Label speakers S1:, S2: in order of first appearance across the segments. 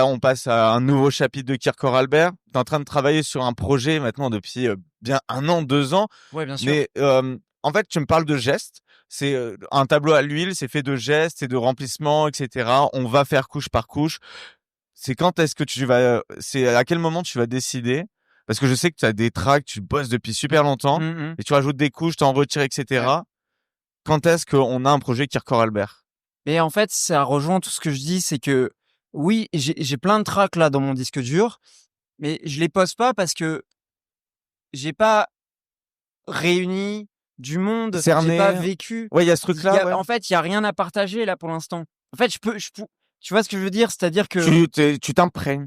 S1: Là, on passe à un nouveau chapitre de Kierkegaard Albert. Tu es en train de travailler sur un projet maintenant depuis bien 1 an, 2 ans.
S2: Ouais, bien sûr.
S1: Mais en fait, tu me parles de gestes. C'est un tableau à l'huile, c'est fait de gestes et de remplissements, etc. On va faire couche par couche. C'est quand est-ce que c'est à quel moment tu vas décider? Parce que je sais que tu as des tracks, tu bosses depuis super longtemps
S2: Mhm.
S1: et tu rajoutes des couches, tu en retires,
S2: Ouais.
S1: etc. Quand est-ce qu'on a un projet Kierkegaard Albert?
S2: Et en fait, ça rejoint tout ce que je dis, c'est que oui, j'ai plein de tracks là dans mon disque dur, mais je les pose pas parce que j'ai pas réuni du monde, j'ai pas
S1: Cerné?
S2: vécu.
S1: Ouais, il y a ce
S2: Il y
S1: truc-là,
S2: a
S1: ouais.
S2: en fait, il y a rien à partager là pour l'instant. En fait, je peux tu vois ce que je veux dire? C'est-à-dire que
S1: Tu t'imprègnes.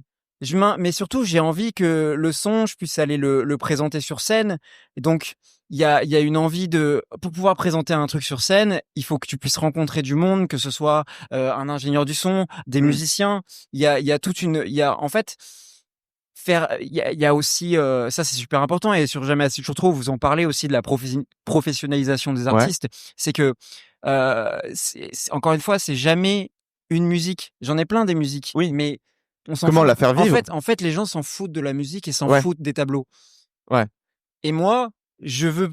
S2: mais surtout, j'ai envie que le son, je puisse aller le présenter sur scène. Et donc, il y a une envie pour pouvoir présenter un truc sur scène, il faut que tu puisses rencontrer du monde, que ce soit un ingénieur du son, des
S1: Mm.
S2: musiciens. Il y a il y a, en fait, il y a aussi, ça c'est super important et sur Jamais assez toujours trop, vous en parlez aussi de la professionnalisation des
S1: Ouais.
S2: artistes. C'est que, encore une fois, c'est jamais une musique. J'en ai plein des musiques,
S1: Oui.
S2: mais on s'en
S1: Comment
S2: fout.
S1: la faire vivre?
S2: En fait, les gens s'en foutent de la musique et s'en
S1: Ouais.
S2: foutent des tableaux.
S1: Ouais.
S2: Et moi, je veux,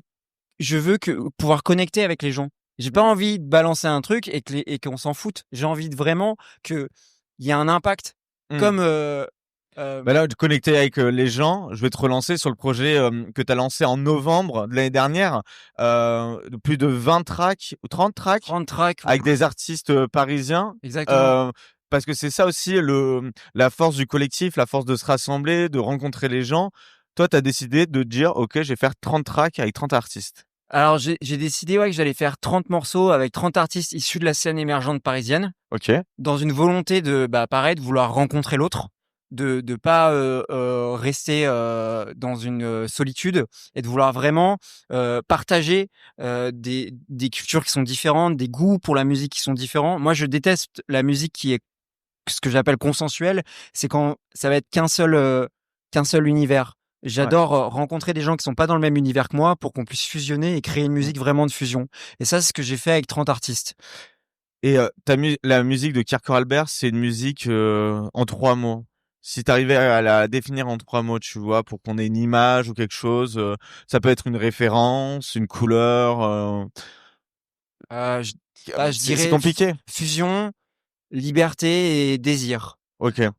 S2: je veux pouvoir connecter avec les gens. J'ai pas
S1: Mm.
S2: envie de balancer un truc et qu'on s'en foute. J'ai envie de vraiment qu'il y ait un impact.
S1: Mm.
S2: Comme,
S1: Bah là, de connecter avec les gens, je vais te relancer sur le projet que tu as lancé en novembre de l'année dernière. De plus de 20 tracks ou 30 tracks
S2: 30 tracks,
S1: avec des artistes parisiens.
S2: exactement.
S1: Euh, Parce que c'est ça aussi la force du collectif, la force de se rassembler, de rencontrer les gens. Toi, tu as décidé de dire, OK, je vais faire 30 tracks avec 30 artistes.
S2: Alors, j'ai décidé ouais, que j'allais faire 30 morceaux avec 30 artistes issus de la scène émergente parisienne,
S1: OK.
S2: dans une volonté de, pareil, de vouloir rencontrer l'autre, de pas rester dans une solitude et de vouloir vraiment partager des cultures qui sont différentes, des goûts pour la musique qui sont différents. Moi, je déteste la musique qui est ce que j'appelle consensuelle, c'est quand ça va être qu'un seul univers.
S1: Ouais.
S2: J'adore rencontrer des gens qui sont pas dans le même univers que moi pour qu'on puisse fusionner et créer une
S1: Mm.
S2: musique vraiment de fusion. Et ça, c'est ce que j'ai fait avec 30 artistes.
S1: Et la musique de Kierkegaard Albert, c'est une musique en 3 mots. Si tu arrivais à la définir en 3 mots, tu vois, pour qu'on ait une image ou quelque chose, ça peut être une référence, une couleur.
S2: Je
S1: C'est
S2: dirais
S1: compliqué.
S2: fusion, liberté et désir.
S1: Ok.